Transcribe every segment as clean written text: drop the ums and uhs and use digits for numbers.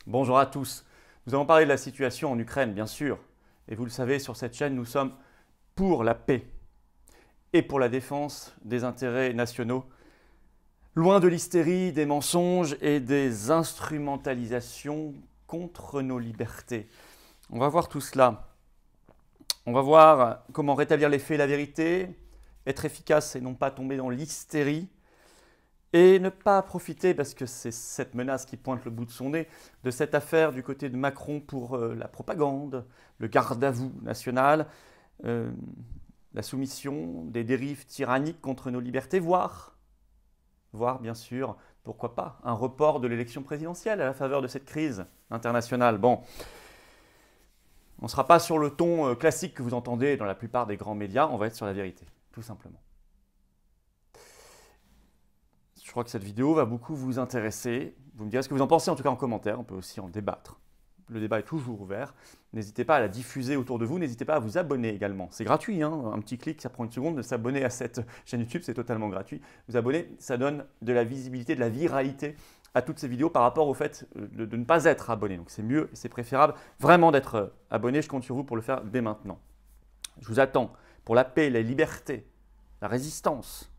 Bonjour à tous. Nous allons parler de la situation en Ukraine, bien sûr. Et vous le savez, sur cette chaîne, nous sommes pour la paix et pour la défense des intérêts nationaux, loin de l'hystérie, des mensonges et des instrumentalisations contre nos libertés. On va voir tout cela. On va voir comment rétablir les faits et la vérité, être efficace et non pas tomber dans l'hystérie, et ne pas profiter, parce que c'est cette menace qui pointe le bout de son nez, de cette affaire du côté de Macron pour la propagande, le garde-à-vous national, euh, la soumission, des dérives tyranniques contre nos libertés, voire bien sûr, pourquoi pas, un report de l'élection présidentielle à la faveur de cette crise internationale. Bon, on ne sera pas sur le ton classique que vous entendez dans la plupart des grands médias, on va être sur la vérité, tout simplement. Je crois que cette vidéo va beaucoup vous intéresser. Vous me direz ce que vous en pensez, en tout cas en commentaire. On peut aussi en débattre. Le débat est toujours ouvert. N'hésitez pas à la diffuser autour de vous. N'hésitez pas à vous abonner également. C'est gratuit, hein, un petit clic, ça prend une seconde de s'abonner à cette chaîne YouTube. C'est totalement gratuit. Vous abonner, ça donne de la visibilité, de la viralité à toutes ces vidéos par rapport au fait de ne pas être abonné. Donc c'est mieux, c'est préférable vraiment d'être abonné. Je compte sur vous pour le faire dès maintenant. Je vous attends pour la paix, la liberté, la résistance.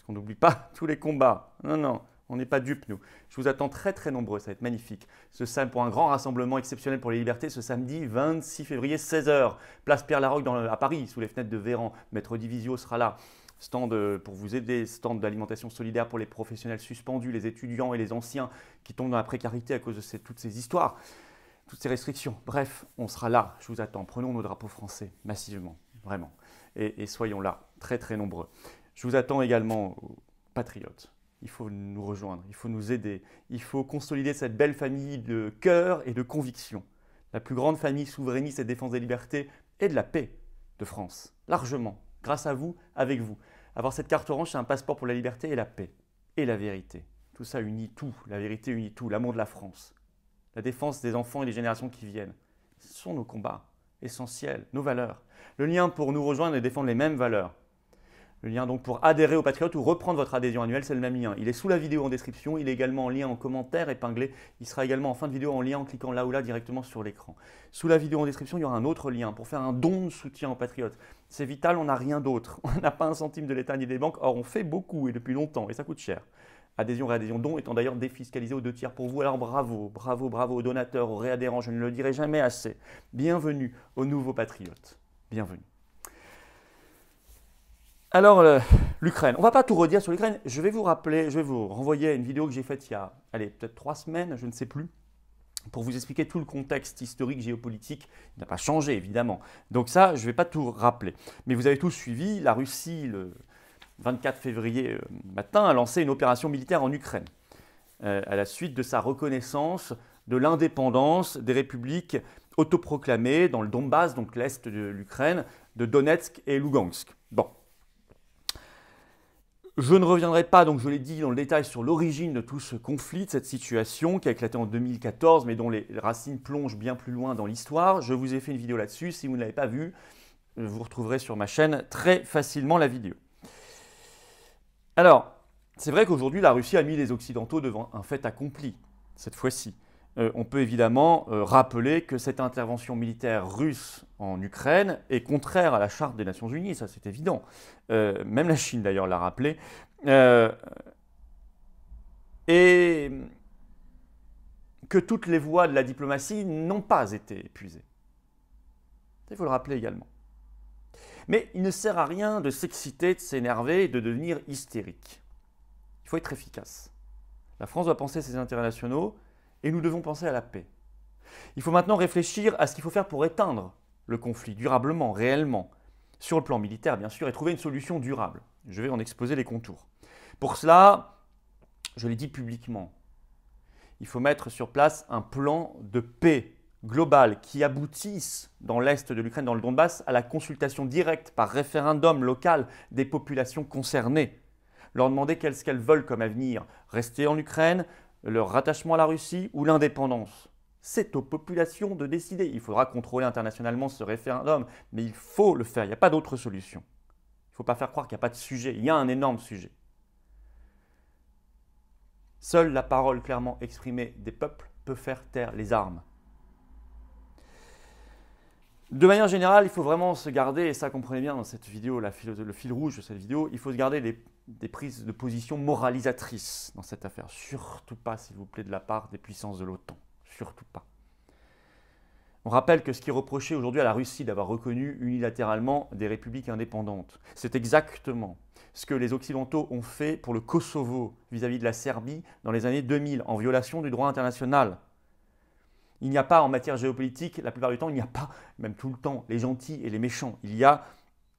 On n'oublie pas tous les combats. Non, non, on n'est pas dupes, nous. Je vous attends très très nombreux, ça va être magnifique. Pour un grand rassemblement exceptionnel pour les libertés, ce samedi 26 février, 16h, place Pierre-Laroque à Paris, sous les fenêtres de Véran. Maître Divisio sera là. Stand pour vous aider, stand d'alimentation solidaire pour les professionnels suspendus, les étudiants et les anciens qui tombent dans la précarité à cause de toutes ces histoires, toutes ces restrictions. Bref, on sera là, je vous attends. Prenons nos drapeaux français, massivement, vraiment. Et soyons là, très très nombreux. Je vous attends également, patriotes. Il faut nous rejoindre, il faut nous aider, il faut consolider cette belle famille de cœur et de conviction. La plus grande famille souverainiste et de défense des libertés et de la paix de France, largement, grâce à vous, avec vous. Avoir cette carte orange, c'est un passeport pour la liberté et la paix, et la vérité. Tout ça unit tout, la vérité unit tout, l'amour de la France, la défense des enfants et des générations qui viennent. Ce sont nos combats essentiels, nos valeurs. Le lien pour nous rejoindre et défendre les mêmes valeurs. Le lien donc pour adhérer aux Patriotes ou reprendre votre adhésion annuelle, c'est le même lien. Il est sous la vidéo en description, il est également en lien en commentaire épinglé. Il sera également en fin de vidéo en lien en cliquant là ou là directement sur l'écran. Sous la vidéo en description, il y aura un autre lien pour faire un don de soutien aux Patriotes. C'est vital, on n'a rien d'autre. On n'a pas un centime de l'État ni des banques. Or, on fait beaucoup et depuis longtemps et ça coûte cher. Adhésion, réadhésion, don étant d'ailleurs défiscalisé aux 2 tiers pour vous. Alors bravo, bravo, bravo aux donateurs, aux réadhérents, je ne le dirai jamais assez. Bienvenue aux nouveaux Patriotes. Bienvenue. Alors, l'Ukraine. On ne va pas tout redire sur l'Ukraine. Je vais vous rappeler, je vais vous renvoyer à une vidéo que j'ai faite il y a, peut-être 3 semaines, je ne sais plus, pour vous expliquer tout le contexte historique, géopolitique. Il n'a pas changé, évidemment. Donc ça, je ne vais pas tout rappeler. Mais vous avez tous suivi, la Russie, le 24 février matin, a lancé une opération militaire en Ukraine, à la suite de sa reconnaissance de l'indépendance des républiques autoproclamées dans le Donbass, donc l'est de l'Ukraine, de Donetsk et Lugansk. Bon. Je ne reviendrai pas, donc je l'ai dit dans le détail, sur l'origine de tout ce conflit, de cette situation qui a éclaté en 2014, mais dont les racines plongent bien plus loin dans l'histoire. Je vous ai fait une vidéo là-dessus. Si vous ne l'avez pas vue, vous retrouverez sur ma chaîne très facilement la vidéo. Alors, c'est vrai qu'aujourd'hui, la Russie a mis les Occidentaux devant un fait accompli, cette fois-ci. On peut évidemment rappeler que cette intervention militaire russe en Ukraine est contraire à la Charte des Nations Unies, ça c'est évident. Même la Chine d'ailleurs l'a rappelé. Et que toutes les voies de la diplomatie n'ont pas été épuisées. Il faut le rappeler également. Mais il ne sert à rien de s'exciter, de s'énerver et de devenir hystérique. Il faut être efficace. La France doit penser à ses intérêts nationaux et nous devons penser à la paix. Il faut maintenant réfléchir à ce qu'il faut faire pour éteindre le conflit durablement, réellement, sur le plan militaire bien sûr, et trouver une solution durable. Je vais en exposer les contours. Pour cela, je l'ai dit publiquement, il faut mettre sur place un plan de paix global qui aboutisse dans l'est de l'Ukraine, dans le Donbass, à la consultation directe par référendum local des populations concernées. Leur demander qu'est-ce qu'elles veulent comme avenir, rester en Ukraine, leur rattachement à la Russie ou l'indépendance. C'est aux populations de décider. Il faudra contrôler internationalement ce référendum, mais il faut le faire, il n'y a pas d'autre solution. Il ne faut pas faire croire qu'il n'y a pas de sujet, il y a un énorme sujet. Seule la parole clairement exprimée des peuples peut faire taire les armes. De manière générale, il faut vraiment se garder, et ça comprenez bien dans cette vidéo, le fil rouge de cette vidéo, il faut se garder des prises de position moralisatrices dans cette affaire. Surtout pas, s'il vous plaît, de la part des puissances de l'OTAN. Surtout pas. On rappelle que ce qui est reproché aujourd'hui à la Russie d'avoir reconnu unilatéralement des républiques indépendantes, c'est exactement ce que les Occidentaux ont fait pour le Kosovo vis-à-vis de la Serbie dans les années 2000, en violation du droit international. Il n'y a pas en matière géopolitique, la plupart du temps, il n'y a pas, même tout le temps, les gentils et les méchants. Il y a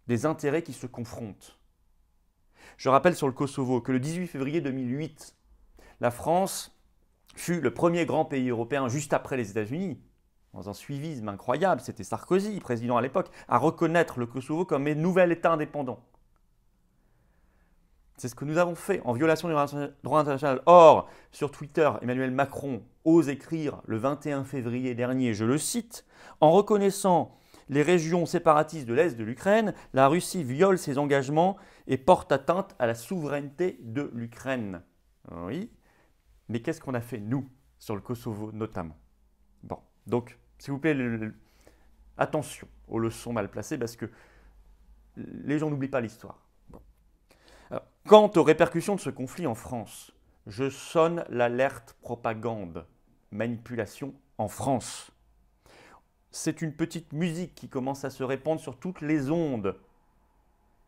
des intérêts qui se confrontent. Je rappelle sur le Kosovo que le 18 février 2008, la France fut le premier grand pays européen, juste après les États-Unis, dans un suivisme incroyable, c'était Sarkozy, président à l'époque, à reconnaître le Kosovo comme un nouvel État indépendant. C'est ce que nous avons fait en violation du droit international. Or, sur Twitter, Emmanuel Macron ose écrire le 21 février dernier, je le cite, « En reconnaissant les régions séparatistes de l'Est de l'Ukraine, la Russie viole ses engagements et porte atteinte à la souveraineté de l'Ukraine. » Oui, mais qu'est-ce qu'on a fait, nous, sur le Kosovo notamment? Bon, donc, s'il vous plaît, attention aux leçons mal placées parce que les gens n'oublient pas l'histoire. Quant aux répercussions de ce conflit en France, je sonne l'alerte propagande, manipulation en France. C'est une petite musique qui commence à se répandre sur toutes les ondes,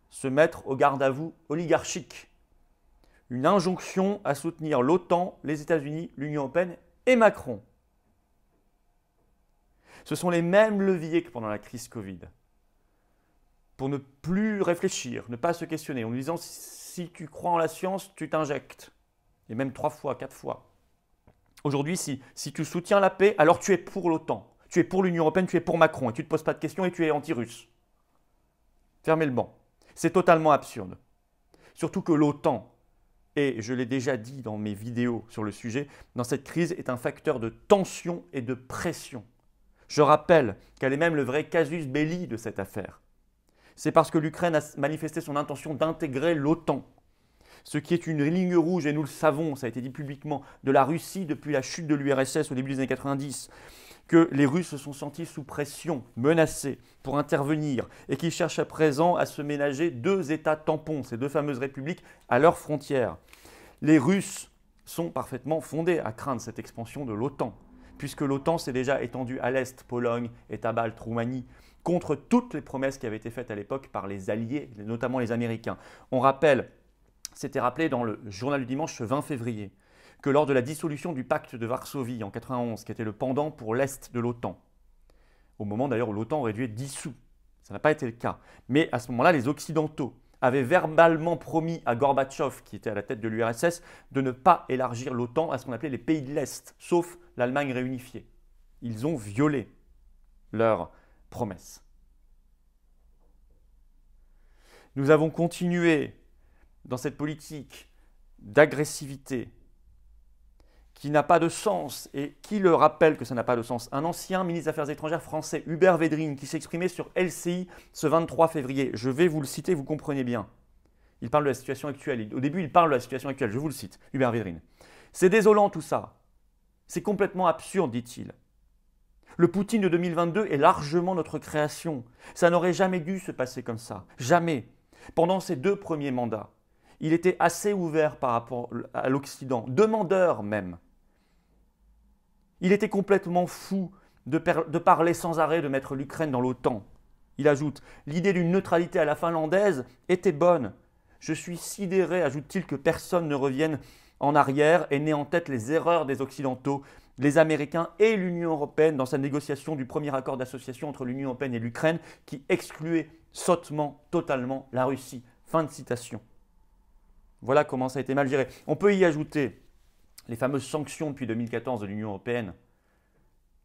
se mettre au garde-à-vous oligarchique. Une injonction à soutenir l'OTAN, les États-Unis, l'Union européenne et Macron. Ce sont les mêmes leviers que pendant la crise Covid. Pour ne plus réfléchir, ne pas se questionner, en nous disant si tu crois en la science, tu t'injectes. Et même 3 fois, 4 fois. Aujourd'hui, si tu soutiens la paix, alors tu es pour l'OTAN. Tu es pour l'Union européenne, tu es pour Macron. Et tu ne te poses pas de questions et tu es anti-russe. Fermez le banc. C'est totalement absurde. Surtout que l'OTAN, et je l'ai déjà dit dans mes vidéos sur le sujet, dans cette crise est un facteur de tension et de pression. Je rappelle qu'elle est même le vrai casus belli de cette affaire. C'est parce que l'Ukraine a manifesté son intention d'intégrer l'OTAN, ce qui est une ligne rouge, et nous le savons, ça a été dit publiquement, de la Russie depuis la chute de l'URSS au début des années 90, que les Russes se sont sentis sous pression, menacés pour intervenir, et qu'ils cherchent à présent à se ménager 2 États tampons, ces 2 fameuses républiques, à leurs frontières. Les Russes sont parfaitement fondés à craindre cette expansion de l'OTAN, puisque l'OTAN s'est déjà étendue à l'Est, Pologne, État balte, Roumanie, contre toutes les promesses qui avaient été faites à l'époque par les alliés, notamment les Américains. On rappelle, c'était rappelé dans le journal du dimanche ce 20 février, que lors de la dissolution du pacte de Varsovie en 1991, qui était le pendant pour l'Est de l'OTAN, au moment d'ailleurs où l'OTAN aurait dû être dissous, ça n'a pas été le cas, mais à ce moment-là, les Occidentaux avaient verbalement promis à Gorbatchev, qui était à la tête de l'URSS, de ne pas élargir l'OTAN à ce qu'on appelait les pays de l'Est, sauf l'Allemagne réunifiée. Ils ont violé leur promesse. Nous avons continué dans cette politique d'agressivité qui n'a pas de sens, et qui le rappelle que ça n'a pas de sens? Un ancien ministre des Affaires étrangères français, Hubert Védrine, qui s'exprimait sur LCI ce 23 février. Je vais vous le citer, vous comprenez bien. Il parle de la situation actuelle. Au début, il parle de la situation actuelle. Je vous le cite, Hubert Védrine. « C'est désolant tout ça. C'est complètement absurde, dit-il. Le Poutine de 2022 est largement notre création. Ça n'aurait jamais dû se passer comme ça. Jamais. Pendant ces 2 premiers mandats, il était assez ouvert par rapport à l'Occident, demandeur même. Il était complètement fou de parler sans arrêt de mettre l'Ukraine dans l'OTAN. Il ajoute, l'idée d'une neutralité à la finlandaise était bonne. Je suis sidéré, ajoute-t-il, que personne ne revienne en arrière et n'ait en tête les erreurs des Occidentaux, les Américains et l'Union européenne dans sa négociation du premier accord d'association entre l'Union européenne et l'Ukraine qui excluait sottement, totalement la Russie. Fin de citation. Voilà comment ça a été mal géré. On peut y ajouter les fameuses sanctions depuis 2014 de l'Union européenne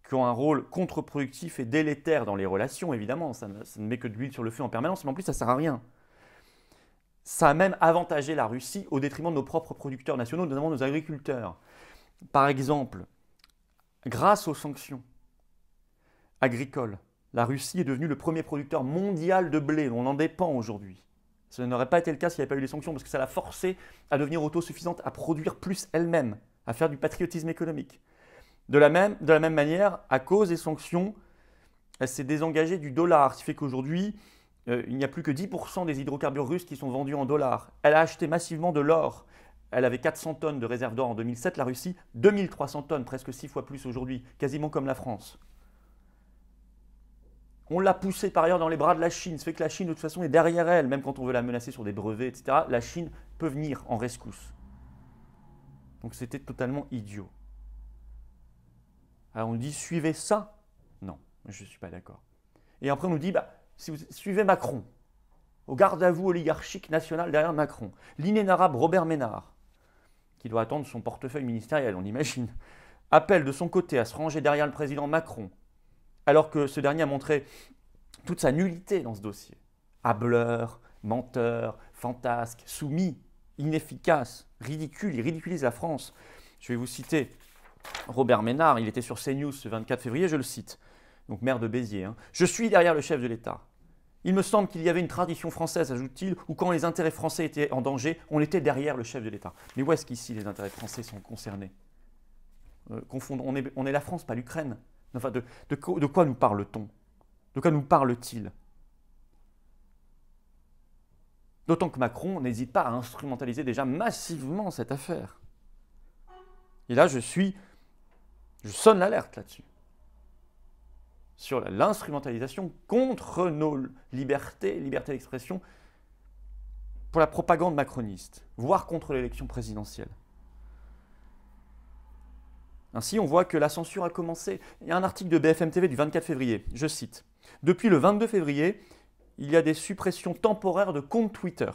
qui ont un rôle contre-productif et délétère dans les relations, évidemment. Ça ne met que de l'huile sur le feu en permanence, mais en plus, ça ne sert à rien. Ça a même avantagé la Russie au détriment de nos propres producteurs nationaux, notamment nos agriculteurs. Par exemple, grâce aux sanctions agricoles, la Russie est devenue le premier producteur mondial de blé. On en dépend aujourd'hui. Ça n'aurait pas été le cas s'il n'y avait pas eu les sanctions, parce que ça l'a forcée à devenir autosuffisante, à produire plus elle-même, à faire du patriotisme économique. De la même manière, à cause des sanctions, elle s'est désengagée du dollar, ce qui fait qu'aujourd'hui, il n'y a plus que 10% des hydrocarbures russes qui sont vendus en dollars. Elle a acheté massivement de l'or. Elle avait 400 tonnes de réserves d'or en 2007, la Russie 2300 tonnes, presque 6 fois plus aujourd'hui, quasiment comme la France. On l'a poussée par ailleurs dans les bras de la Chine, ce fait que la Chine de toute façon est derrière elle, même quand on veut la menacer sur des brevets, etc. La Chine peut venir en rescousse. Donc c'était totalement idiot. Alors on nous dit suivez ça. Non, je ne suis pas d'accord. Et après on nous dit si vous suivez Macron, au garde à vous oligarchique national derrière Macron, l'inénarrable Robert Ménard, qui doit attendre son portefeuille ministériel, on imagine, appelle de son côté à se ranger derrière le président Macron, alors que ce dernier a montré toute sa nullité dans ce dossier. Hâbleur, menteur, fantasque, soumis, inefficace, ridicule, il ridiculise la France. Je vais vous citer Robert Ménard, il était sur CNews ce 24 février, je le cite, donc maire de Béziers. Je suis derrière le chef de l'État. Il me semble qu'il y avait une tradition française, ajoute-t-il, où quand les intérêts français étaient en danger, on était derrière le chef de l'État. Mais où est-ce qu'ici les intérêts français sont concernés? On est la France, pas l'Ukraine. Enfin, de quoi nous parle-t-on? De quoi nous parle-t-il? D'autant que Macron n'hésite pas à instrumentaliser déjà massivement cette affaire. Et là, je sonne l'alerte là-dessus. Sur l'instrumentalisation contre nos liberté d'expression, pour la propagande macroniste, voire contre l'élection présidentielle. Ainsi, on voit que la censure a commencé. Il y a un article de BFM TV du 24 février, je cite. Depuis le 22 février, il y a des suppressions temporaires de comptes Twitter,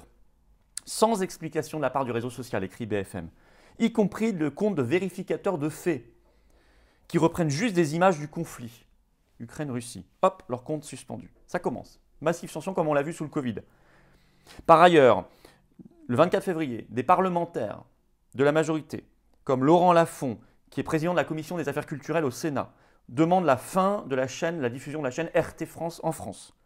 sans explication de la part du réseau social, écrit BFM, y compris le compte de vérificateurs de faits, qui reprennent juste des images du conflit. Ukraine-Russie. Hop, leur compte suspendu. Ça commence. Massive sanction comme on l'a vu sous le Covid. Par ailleurs, le 24 février, des parlementaires de la majorité, comme Laurent Lafont, qui est président de la commission des affaires culturelles au Sénat, demandent la fin de la diffusion de la chaîne RT France en France.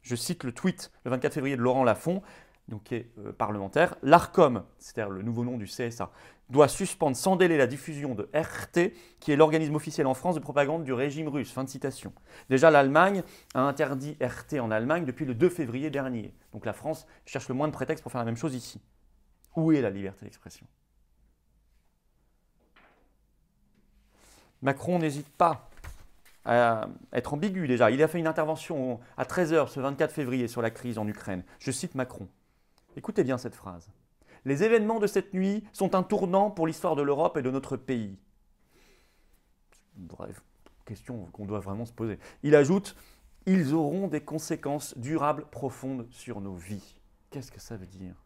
Je cite le tweet le 24 février de Laurent Lafont, donc qui est parlementaire. L'ARCOM, c'est-à-dire le nouveau nom du CSA, doit suspendre sans délai la diffusion de RT, qui est l'organisme officiel en France de propagande du régime russe. Fin de citation. Déjà, l'Allemagne a interdit RT en Allemagne depuis le 2 février dernier. Donc la France cherche le moins de prétextes pour faire la même chose ici. Où est la liberté d'expression? Macron n'hésite pas à être ambigu déjà. Il a fait une intervention à 13h ce 24 février sur la crise en Ukraine. Je cite Macron. Écoutez bien cette phrase. « Les événements de cette nuit sont un tournant pour l'histoire de l'Europe et de notre pays. » Bref, question qu'on doit vraiment se poser. Il ajoute « Ils auront des conséquences durables profondes sur nos vies. » Qu'est-ce que ça veut dire?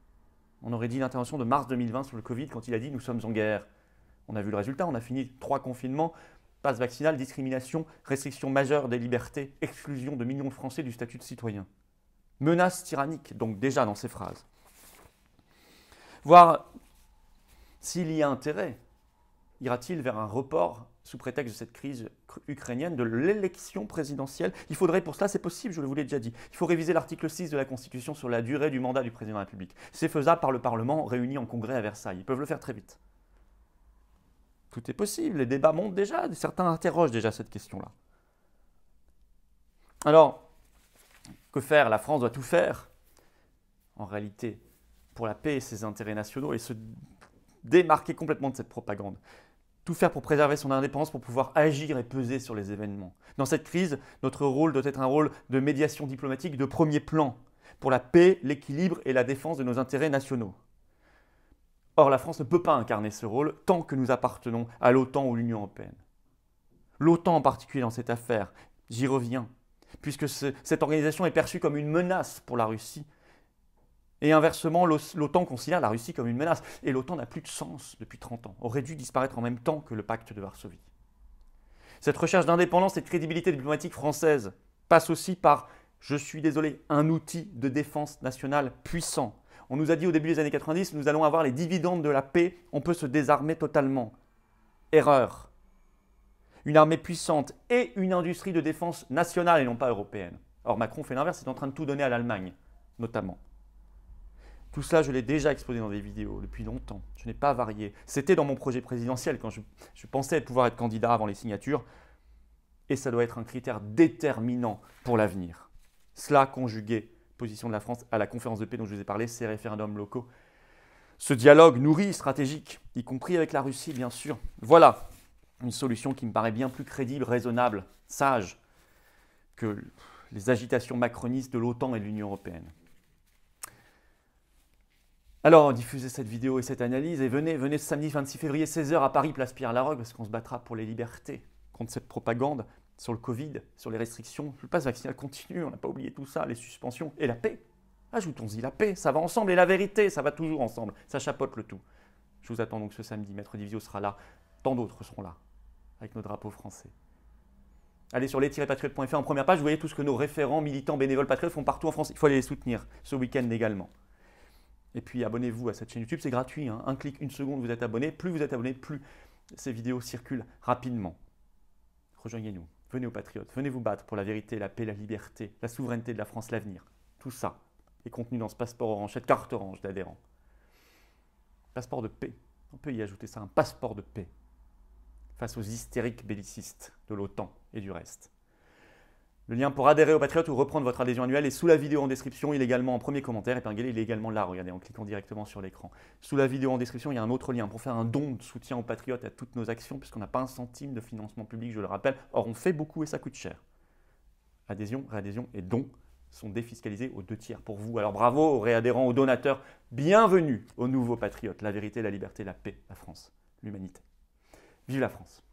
On aurait dit l'intervention de mars 2020 sur le Covid quand il a dit « Nous sommes en guerre ». On a vu le résultat, on a fini 3 confinements, passe vaccinal, discrimination, restriction majeure des libertés, exclusion de millions de Français du statut de citoyen. Menace tyrannique, donc déjà dans ces phrases. Voir s'il y a intérêt, ira-t-il vers un report, sous prétexte de cette crise ukrainienne, de l'élection présidentielle? Il faudrait pour cela, c'est possible, je vous l'ai déjà dit, il faut réviser l'article 6 de la Constitution sur la durée du mandat du président de la République. C'est faisable par le Parlement réuni en congrès à Versailles. Ils peuvent le faire très vite. Tout est possible, les débats montent déjà, certains interrogent déjà cette question-là. Alors, que faire? La France doit tout faire, en réalité, pour la paix et ses intérêts nationaux et se démarquer complètement de cette propagande. Tout faire pour préserver son indépendance, pour pouvoir agir et peser sur les événements. Dans cette crise, notre rôle doit être un rôle de médiation diplomatique de premier plan, pour la paix, l'équilibre et la défense de nos intérêts nationaux. Or, la France ne peut pas incarner ce rôle tant que nous appartenons à l'OTAN ou l'Union européenne. L'OTAN en particulier dans cette affaire, j'y reviens, puisque cette organisation est perçue comme une menace pour la Russie. Et inversement, l'OTAN considère la Russie comme une menace. Et l'OTAN n'a plus de sens depuis 30 ans, aurait dû disparaître en même temps que le pacte de Varsovie. Cette recherche d'indépendance et de crédibilité diplomatique française passe aussi par, je suis désolé, un outil de défense nationale puissant. On nous a dit au début des années 90, nous allons avoir les dividendes de la paix, on peut se désarmer totalement. Erreur. Une armée puissante et une industrie de défense nationale et non pas européenne. Or Macron fait l'inverse, il est en train de tout donner à l'Allemagne, notamment. Tout ça, je l'ai déjà exposé dans des vidéos depuis longtemps. Je n'ai pas varié. C'était dans mon projet présidentiel quand je pensais pouvoir être candidat avant les signatures. Et ça doit être un critère déterminant pour l'avenir. Cela conjugué, position de la France à la conférence de paix dont je vous ai parlé, ces référendums locaux. Ce dialogue nourri, stratégique, y compris avec la Russie, bien sûr. Voilà une solution qui me paraît bien plus crédible, raisonnable, sage que les agitations macronistes de l'OTAN et de l'Union européenne. Alors, diffusez cette vidéo et cette analyse et venez ce samedi 26 février, 16h à Paris, place Pierre-Laroque, parce qu'on se battra pour les libertés contre cette propagande sur le Covid, sur les restrictions. Le pass vaccinal continue, on n'a pas oublié tout ça, les suspensions et la paix. Ajoutons-y la paix, ça va ensemble, et la vérité, ça va toujours ensemble, ça chapeaute le tout. Je vous attends donc ce samedi, Maître Divisio sera là, tant d'autres seront là, avec nos drapeaux français. Allez sur les-patriotes.fr en première page, vous voyez tout ce que nos référents, militants, bénévoles, patriotes font partout en France. Il faut aller les soutenir ce week-end également. Et puis abonnez-vous à cette chaîne YouTube, c'est gratuit. Hein. Un clic, une seconde, vous êtes abonné. Plus vous êtes abonné, plus ces vidéos circulent rapidement. Rejoignez-nous, venez aux patriotes, venez vous battre pour la vérité, la paix, la liberté, la souveraineté de la France, l'avenir. Tout ça est contenu dans ce passeport orange, cette carte orange d'adhérents. Passeport de paix, on peut y ajouter ça, un passeport de paix face aux hystériques bellicistes de l'OTAN et du reste. Le lien pour adhérer aux Patriotes ou reprendre votre adhésion annuelle est sous la vidéo en description. Il est également en premier commentaire épinglé. Il est également là, regardez, en cliquant directement sur l'écran. Sous la vidéo en description, il y a un autre lien pour faire un don de soutien aux Patriotes et à toutes nos actions, puisqu'on n'a pas un centime de financement public, je le rappelle. Or, on fait beaucoup et ça coûte cher. Adhésion, réadhésion et dons sont défiscalisés aux 2/3 pour vous. Alors bravo aux réadhérents, aux donateurs. Bienvenue aux nouveaux Patriotes. La vérité, la liberté, la paix, la France, l'humanité. Vive la France!